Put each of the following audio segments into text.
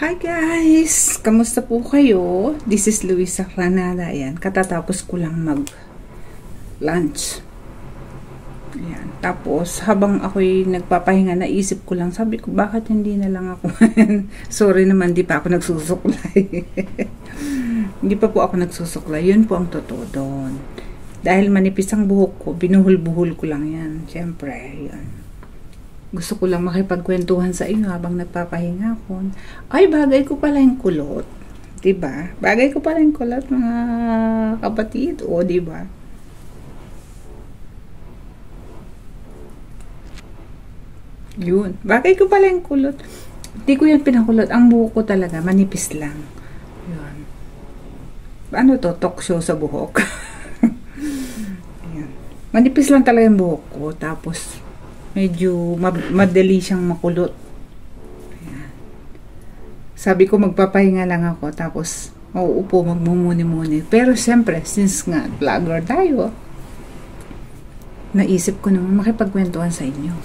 Hi guys! Kamusta po kayo? This is Luisa Granada. Ayan, katatapos ko lang mag-lunch. Ayan. Tapos, habang ako'y nagpapahinga, naisip ko lang, sabi ko, bakit hindi na lang ako? Sorry naman, di pa ako nagsusuklay. Hindi pa po ako nagsusuklay. Yun po ang totoo doon. Dahil manipis ang buhok ko, binuhul-buhul ko lang yan. Siyempre, yun. Gusto ko lang makipagkwentuhan sa inyo habang nagpapahinga ako. Ay, bagay ko pala yung kulot. Diba? Bagay ko pala yung kulot, mga kapatid. O, diba? Yun. Bagay ko pala yung kulot. Hindi ko yan pinakulot. Ang buhok ko talaga, manipis lang. Yun. Ano to? Talk show sa buhok. Yun. Manipis lang talaga yung buhok ko. Tapos, medyo madali siyang makulot. Ayan. Sabi ko magpapahinga lang ako, tapos mauupo, magmumuni-muni. Pero siyempre, since nga vlogger tayo, naisip ko naman makipagkwentuhan sa inyo.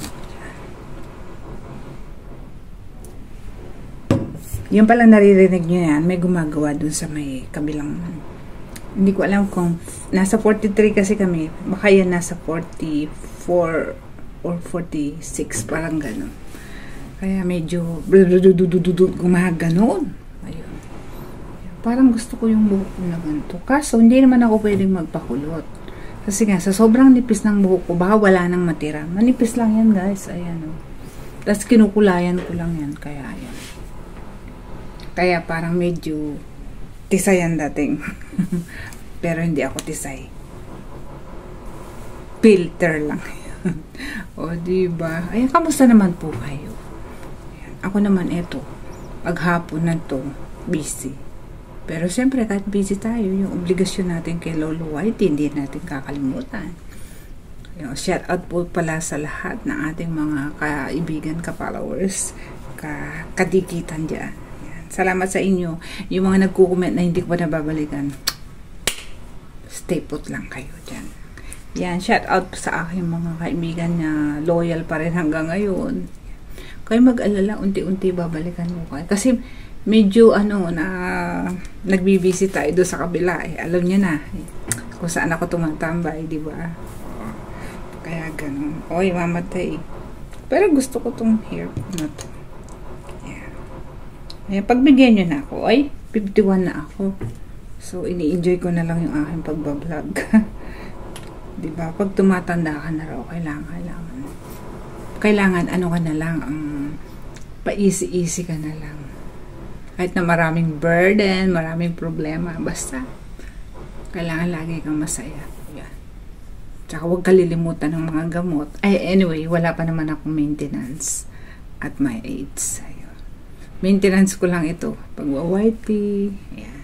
Yung pala naririnig nyo yan, may gumagawa dun sa may kabilang, hindi ko alam kung nasa 43 kasi kami, baka yan nasa 44 or 46, parang gano'n. Kaya medyo gumaganon. Ayun. Parang gusto ko yung buhok ko na ganito. Kaso, hindi naman ako pwedeng magpakulot. Kasi nga, sa sobrang nipis ng buhok ko, baka wala nang matira. Manipis lang yan, guys. Ayan, o. Tapos kinukulayan ko lang yan. Kaya, ayan. Kaya parang medyo tisay ang dating. Pero hindi ako tisay. Filter lang. O, diba? Ayan, kamusta naman po kayo? Ayan, ako naman eto, paghapon na to, busy. Pero siyempre, kahit busy tayo, yung obligasyon natin kay Lolo Whitey, hindi natin kakalimutan. Shout out po pala sa lahat ng ating mga kaibigan, ka-followers, kadikitan dyan. Ayan, salamat sa inyo. Yung mga nagko-comment na hindi ko pa nababalikan, stay put lang kayo dyan. Yan, shout out sa aking mga kaibigan na loyal pa rin hanggang ngayon. Kayo mag-alala, unti-unti babalikan mo kayo. Kasi medyo nagbibisi tayo doon sa kabila. Alam niyo na kung saan ako tumatambay, di ba? Kaya ganun. Oy, mamatay. Pero gusto ko tong hair na to. Yan. Ayan, pagbigyan nyo na ako. Ay, 51 na ako. So, ini-enjoy ko na lang yung aking pagbablog. Diba? Pag tumatanda ka na raw, kailangan ano ka na lang, pa-easy-easy ka na lang. Kahit na maraming burden, maraming problema, basta, kailangan lagi kang masaya. Yan. Tsaka huwag kalilimutan ng mga gamot. Ay, anyway, wala pa naman akong maintenance at my age. Ayun. Maintenance ko lang ito. Pag-whitey, yan.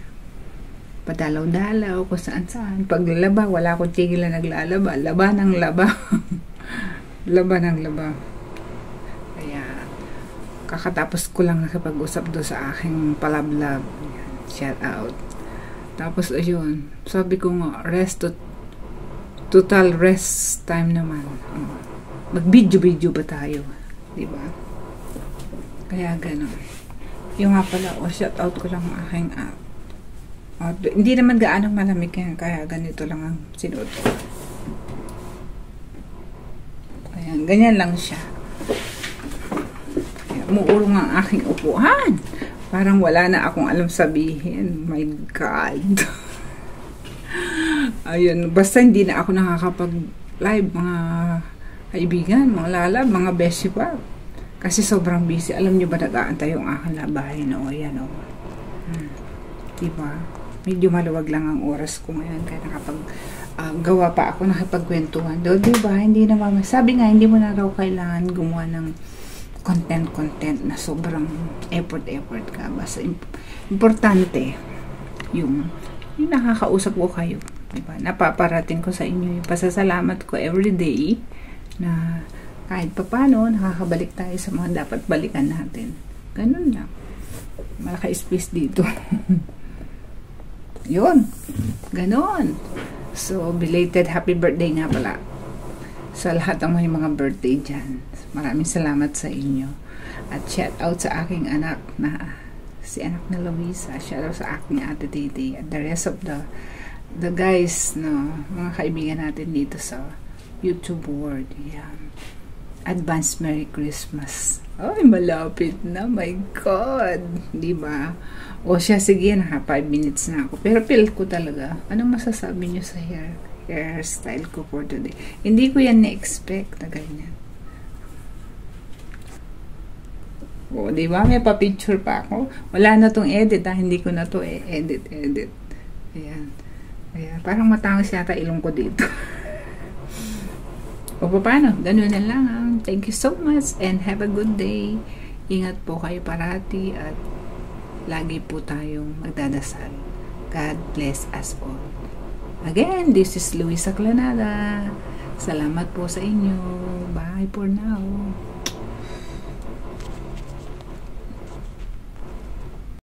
Padalaw-dalaw, kung saan-saan. Paglalaba, wala akong tigil na naglalaba. Laba ng laba. Laba ng laba. Kaya, kakatapos ko lang nakipag-usap doon sa aking palablab. Shout out. Tapos, ayun. Sabi ko nga, total rest time naman. Mag-video-video ba tayo? Diba? Kaya, gano'n. Yung nga pala, shout out ko lang ang aking app. Hindi naman gaano malamig yan, kaya ganito lang ang sinuot ko. Ayan, ganyan lang siya. Kaya, umuurong ang aking upuan. Parang wala na akong alam sabihin. My God. Ayun, basta hindi na ako nakakapag-live, mga kaibigan, mga lalab, mga beshi pa. Kasi sobrang busy. Alam nyo ba, nag-aantay yung aking labahin? O, ayan o. Diba? Medyo maluwag lang ang oras ko ngayon kaya gawa pa ako nakipagkwentuhan. Diba? Hindi na sabi nga, hindi mo na raw kailangan gumawa ng content na sobrang effort ka. Basta importante yung nakakausap ko kayo. Diba? Napaparating ko sa inyo yung pasasalamat ko everyday na kahit papano nakakabalik tayo sa mga dapat balikan natin. Ganun lang. Malaki space dito. Yun. Ganon. So, belated happy birthday nga pala sa lahat ng may mga birthday dyan. Maraming salamat sa inyo. At shout out sa aking anak na si anak na Luisa, shoutout sa aking ate Titi, at the rest of the guys, no, mga kaibigan natin dito sa YouTube world. Yan. Advance Merry Christmas. Ay, malapit na. My God. Diba? O siya, sige, naka 5 minutes na ako. Pero feel ko talaga. Anong masasabi nyo sa hairstyle ko for today? Hindi ko yan na-expect na ganyan. O, diba? May pa-picture pa ako. Wala na tong edit, ha? Hindi ko na to edit. Ayan. Ayan. Parang matangos yata ilong ko dito. O paano? Ganun na lang. Thank you so much and have a good day. Ingat po kayo parati at lagi po tayong magdadasal. God bless us all. Again, this is Luisa Clanada. Salamat po sa inyo. Bye for now.